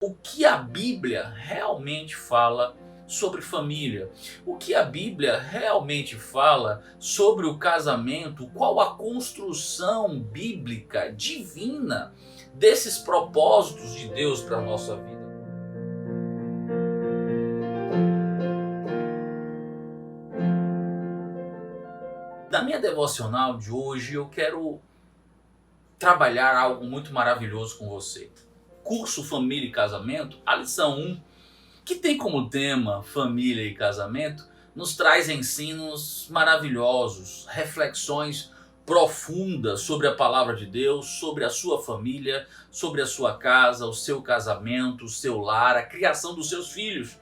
O que a Bíblia realmente fala sobre família? O que a Bíblia realmente fala sobre o casamento? Qual a construção bíblica divina desses propósitos de Deus para a nossa vida? Na minha devocional de hoje eu quero trabalhar algo muito maravilhoso com você. Curso Família e Casamento, a lição 1, que tem como tema família e casamento, nos traz ensinos maravilhosos, reflexões profundas sobre a palavra de Deus, sobre a sua família, sobre a sua casa, o seu casamento, o seu lar, a criação dos seus filhos.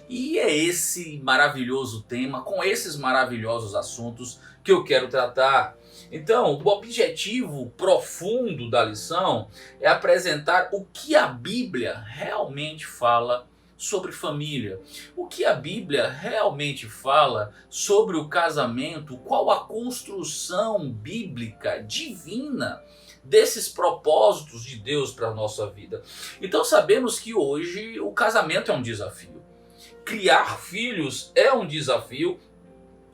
E é esse maravilhoso tema, com esses maravilhosos assuntos que eu quero tratar. Então, o objetivo profundo da lição é apresentar o que a Bíblia realmente fala sobre família. O que a Bíblia realmente fala sobre o casamento, qual a construção bíblica divina desses propósitos de Deus para a nossa vida. Então sabemos que hoje o casamento é um desafio. Criar filhos é um desafio,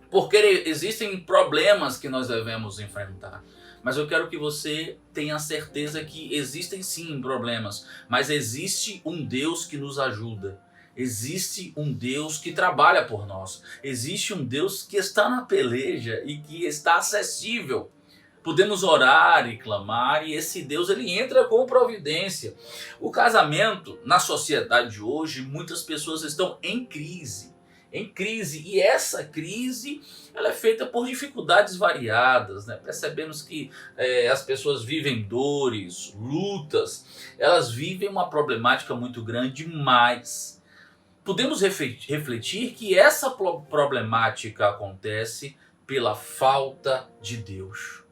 porque existem problemas que nós devemos enfrentar. Mas eu quero que você tenha certeza que existem sim problemas, mas existe um Deus que nos ajuda. Existe um Deus que trabalha por nós. Existe um Deus que está na peleja e que está acessível. Podemos orar e clamar e esse Deus ele entra com providência. O casamento na sociedade de hoje, muitas pessoas estão em crise. Em crise, e essa crise ela é feita por dificuldades variadas, né? Percebemos que as pessoas vivem dores, lutas, elas vivem uma problemática muito grande, mas podemos refletir que essa problemática acontece pela falta de Deus.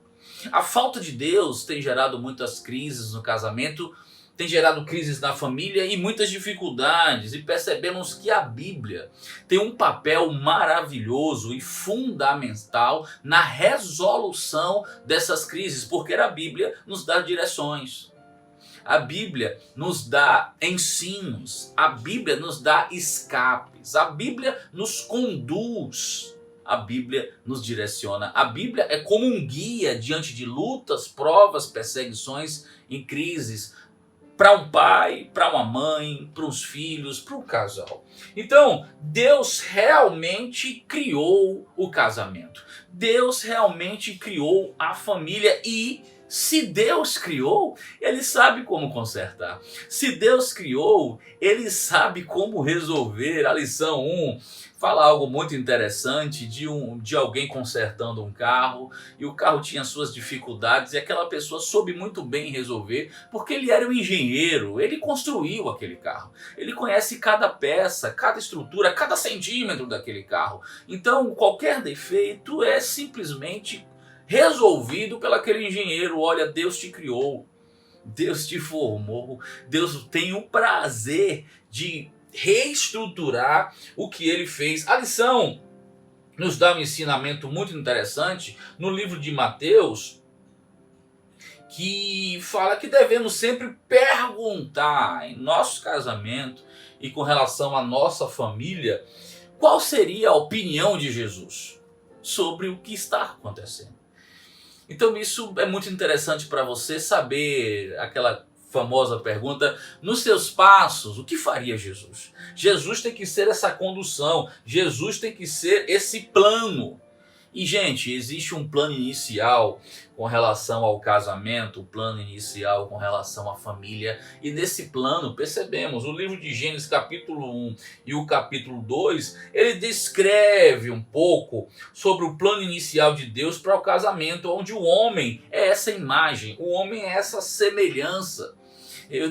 A falta de Deus tem gerado muitas crises no casamento, tem gerado crises na família e muitas dificuldades. E percebemos que a Bíblia tem um papel maravilhoso e fundamental na resolução dessas crises, porque a Bíblia nos dá direções. A Bíblia nos dá ensinos, a Bíblia nos dá escapes, a Bíblia nos conduz. A Bíblia nos direciona. A Bíblia é como um guia diante de lutas, provas, perseguições e crises. Para um pai, para uma mãe, para os filhos, para um casal. Então, Deus realmente criou o casamento. Deus realmente criou a família e se Deus criou, Ele sabe como consertar. Se Deus criou, Ele sabe como resolver. A lição 1 fala algo muito interessante de alguém consertando um carro e o carro tinha suas dificuldades e aquela pessoa soube muito bem resolver porque ele era um engenheiro, ele construiu aquele carro. Ele conhece cada peça, cada estrutura, cada centímetro daquele carro. Então qualquer defeito é simplesmente resolvido pelo aquele engenheiro. Olha, Deus te criou, Deus te formou, Deus tem o prazer de reestruturar o que ele fez. A lição nos dá um ensinamento muito interessante no livro de Mateus, que fala que devemos sempre perguntar em nosso casamento e com relação à nossa família, qual seria a opinião de Jesus sobre o que está acontecendo. Então isso é muito interessante para você saber aquela famosa pergunta, nos seus passos, o que faria Jesus? Jesus tem que ser essa condução, Jesus tem que ser esse plano. E gente, existe um plano inicial com relação ao casamento, um plano inicial com relação à família. E nesse plano percebemos, o livro de Gênesis capítulo 1 e o capítulo 2, ele descreve um pouco sobre o plano inicial de Deus para o casamento, onde o homem é essa imagem, o homem é essa semelhança.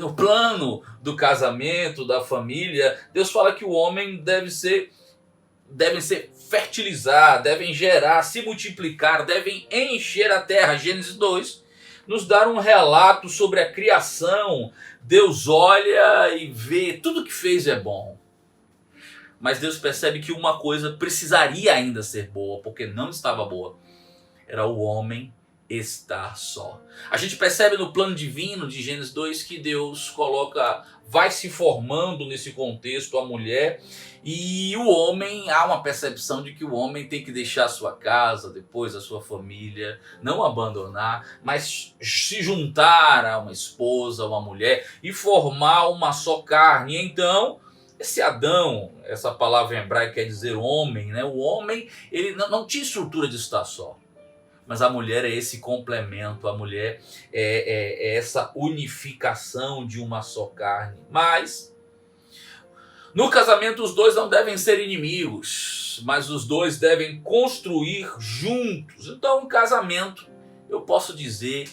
No plano do casamento, da família, Deus fala que o homem devem ser fertilizar, devem gerar, se multiplicar, devem encher a terra. Gênesis 2 nos dá um relato sobre a criação. Deus olha e vê, tudo que fez é bom. Mas Deus percebe que uma coisa precisaria ainda ser boa, porque não estava boa. Era o homem estar só. A gente percebe no plano divino de Gênesis 2 que Deus vai se formando nesse contexto a mulher e o homem. Há uma percepção de que o homem tem que deixar a sua casa, depois a sua família, não abandonar, mas se juntar a uma esposa, a uma mulher e formar uma só carne. Então, esse Adão, essa palavra em hebraico quer dizer homem, né? O homem, ele não tinha estrutura de estar só. Mas a mulher é esse complemento, a mulher é essa unificação de uma só carne. Mas no casamento os dois não devem ser inimigos, mas os dois devem construir juntos. Então, um casamento, eu posso dizer,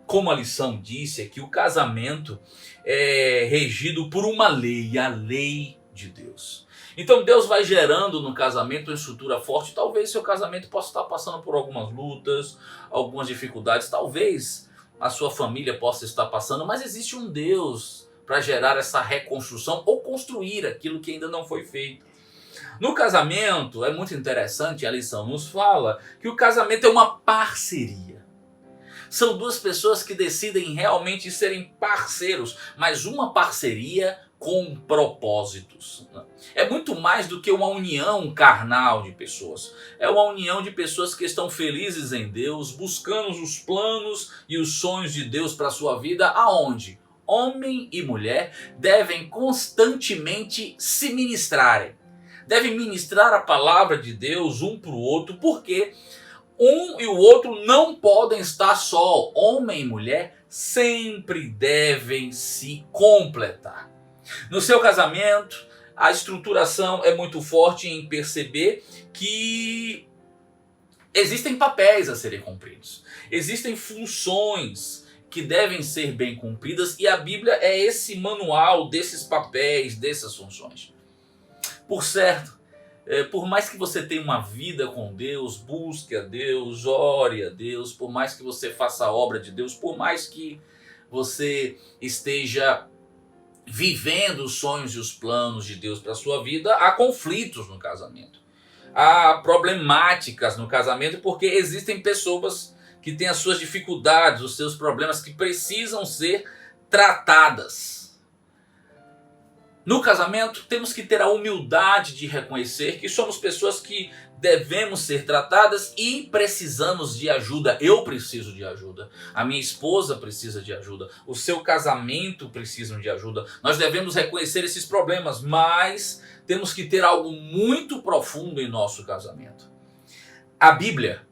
como a lição disse, é que o casamento é regido por uma lei, a lei de Deus. Então Deus vai gerando no casamento uma estrutura forte. Talvez seu casamento possa estar passando por algumas lutas, algumas dificuldades. Talvez a sua família possa estar passando, mas existe um Deus para gerar essa reconstrução ou construir aquilo que ainda não foi feito. No casamento é muito interessante, a lição nos fala que o casamento é uma parceria. São duas pessoas que decidem realmente serem parceiros, mas uma parceria com propósitos. É muito mais do que uma união carnal de pessoas. É uma união de pessoas que estão felizes em Deus, buscando os planos e os sonhos de Deus para a sua vida, aonde homem e mulher devem constantemente se ministrarem. Devem ministrar a palavra de Deus um para o outro, porque um e o outro não podem estar só. Homem e mulher sempre devem se completar. No seu casamento, a estruturação é muito forte em perceber que existem papéis a serem cumpridos. Existem funções que devem ser bem cumpridas e a Bíblia é esse manual desses papéis, dessas funções. Por certo, por mais que você tenha uma vida com Deus, busque a Deus, ore a Deus, por mais que você faça a obra de Deus, por mais que você esteja vivendo os sonhos e os planos de Deus para a sua vida, há conflitos no casamento. Há problemáticas no casamento porque existem pessoas que têm as suas dificuldades, os seus problemas que precisam ser tratadas. No casamento, temos que ter a humildade de reconhecer que somos pessoas que devemos ser tratadas e precisamos de ajuda. Eu preciso de ajuda. A minha esposa precisa de ajuda. O seu casamento precisa de ajuda. Nós devemos reconhecer esses problemas, mas temos que ter algo muito profundo em nosso casamento. A Bíblia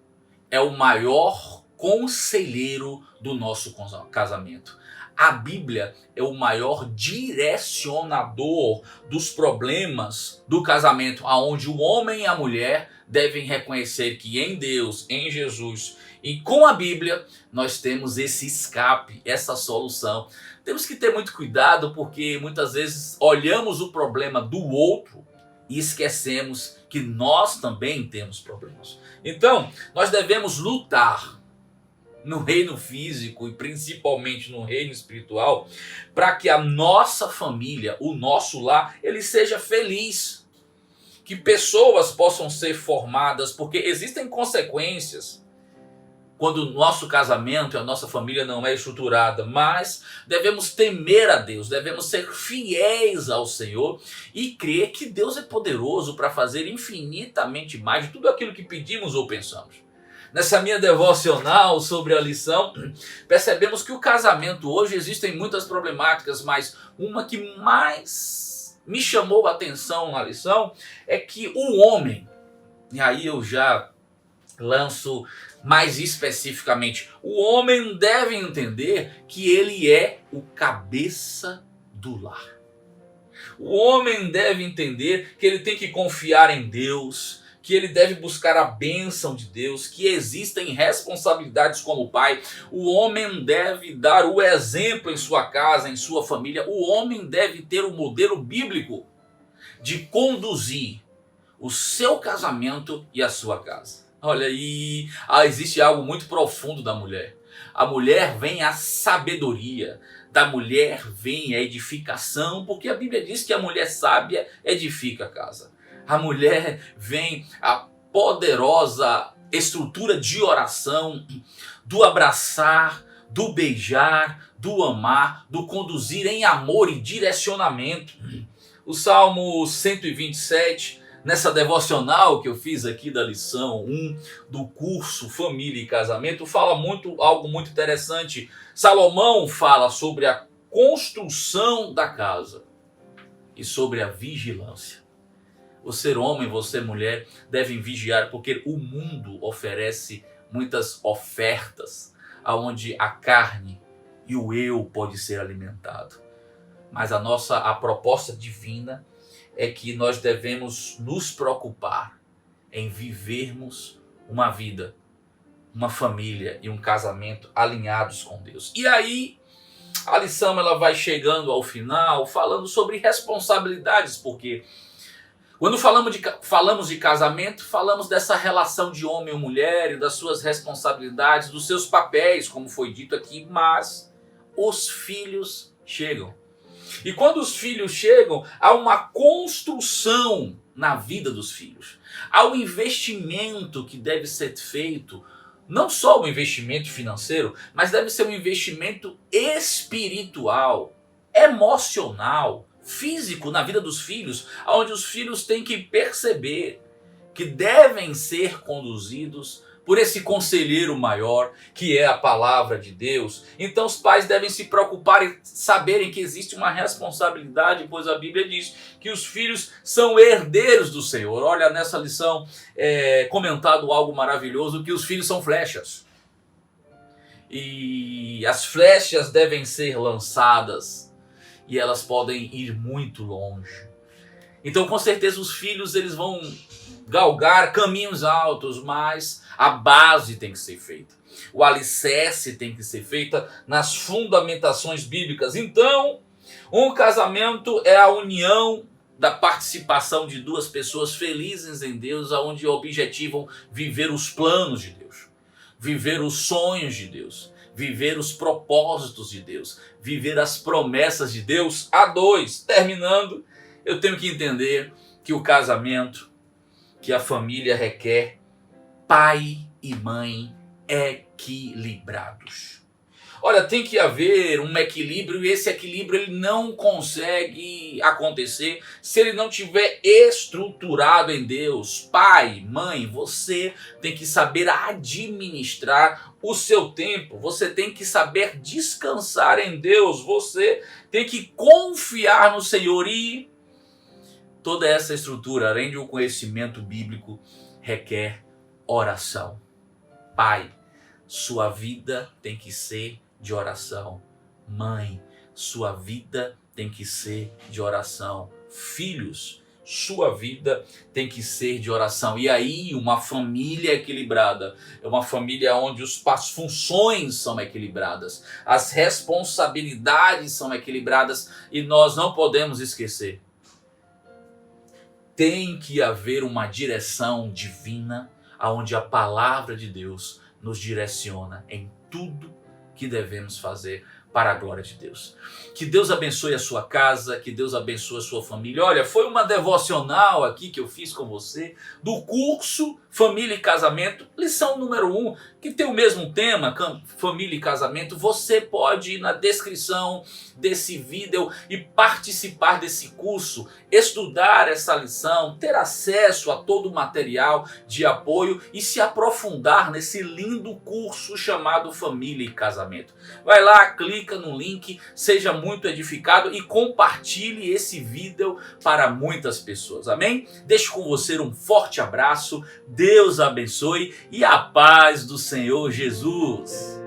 é o maior conselheiro do nosso casamento. A Bíblia é o maior direcionador dos problemas do casamento, onde o homem e a mulher devem reconhecer que em Deus, em Jesus e com a Bíblia, nós temos esse escape, essa solução. Temos que ter muito cuidado porque muitas vezes olhamos o problema do outro e esquecemos que nós também temos problemas. Então, nós devemos lutar no reino físico e principalmente no reino espiritual, para que a nossa família, o nosso lar, ele seja feliz. Que pessoas possam ser formadas, porque existem consequências quando o nosso casamento e a nossa família não é estruturada, mas devemos temer a Deus, devemos ser fiéis ao Senhor e crer que Deus é poderoso para fazer infinitamente mais de tudo aquilo que pedimos ou pensamos. Nessa minha devocional sobre a lição, percebemos que o casamento hoje existem muitas problemáticas, mas uma que mais me chamou a atenção na lição é que o homem, e aí eu já lanço mais especificamente, o homem deve entender que ele é o cabeça do lar. O homem deve entender que ele tem que confiar em Deus, que ele deve buscar a bênção de Deus, que existem responsabilidades como pai. O homem deve dar o exemplo em sua casa, em sua família. O homem deve ter o modelo bíblico de conduzir o seu casamento e a sua casa. Olha aí, existe algo muito profundo da mulher. A mulher vem a sabedoria, da mulher vem a edificação, porque a Bíblia diz que a mulher sábia edifica a casa. A mulher vem a poderosa estrutura de oração, do abraçar, do beijar, do amar, do conduzir em amor e direcionamento. O Salmo 127, nessa devocional que eu fiz aqui da lição 1 do curso Família e Casamento, fala algo muito interessante. Salomão fala sobre a construção da casa e sobre a vigilância. Você homem, você mulher, devem vigiar, porque o mundo oferece muitas ofertas, onde a carne e o eu pode ser alimentado. Mas a proposta divina é que nós devemos nos preocupar em vivermos uma vida, uma família e um casamento alinhados com Deus. E aí a lição ela vai chegando ao final falando sobre responsabilidades, porque quando falamos de casamento, falamos dessa relação de homem e mulher e das suas responsabilidades, dos seus papéis, como foi dito aqui, mas os filhos chegam. E quando os filhos chegam, há uma construção na vida dos filhos. Há um investimento que deve ser feito, não só um investimento financeiro, mas deve ser um investimento espiritual, emocional, físico na vida dos filhos, onde os filhos têm que perceber que devem ser conduzidos por esse conselheiro maior, que é a palavra de Deus. Então os pais devem se preocupar e saberem que existe uma responsabilidade, pois a Bíblia diz que os filhos são herdeiros do Senhor. Olha, nessa lição comentado algo maravilhoso, que os filhos são flechas. E as flechas devem ser lançadas e elas podem ir muito longe. Então com certeza os filhos eles vão galgar caminhos altos, mas a base tem que ser feita. O alicerce tem que ser feita nas fundamentações bíblicas. Então, um casamento é a união da participação de duas pessoas felizes em Deus, onde objetivam viver os planos de Deus, viver os sonhos de Deus, viver os propósitos de Deus, viver as promessas de Deus a dois. Terminando, eu tenho que entender que o casamento, que a família requer pai e mãe equilibrados. Olha, tem que haver um equilíbrio, e esse equilíbrio ele não consegue acontecer se ele não tiver estruturado em Deus. Pai, mãe, você tem que saber administrar o seu tempo, você tem que saber descansar em Deus, você tem que confiar no Senhor. E toda essa estrutura, além de um conhecimento bíblico, requer oração. Pai, sua vida tem que ser de oração. Mãe, sua vida tem que ser de oração. Filhos, sua vida tem que ser de oração. E aí uma família equilibrada é uma família onde as funções são equilibradas, as responsabilidades são equilibradas, e nós não podemos esquecer, tem que haver uma direção divina, onde a palavra de Deus nos direciona em tudo que devemos fazer para a glória de Deus. Que Deus abençoe a sua casa, que Deus abençoe a sua família. Olha, foi uma devocional aqui que eu fiz com você do curso Família e Casamento, lição número 1, que tem o mesmo tema, família e casamento. Você pode ir na descrição desse vídeo e participar desse curso, estudar essa lição, ter acesso a todo o material de apoio e se aprofundar nesse lindo curso chamado Família e Casamento. Vai lá, clica no link, seja muito edificado e compartilhe esse vídeo para muitas pessoas. Amém? Deixo com você um forte abraço, Deus abençoe e a paz do Senhor Jesus.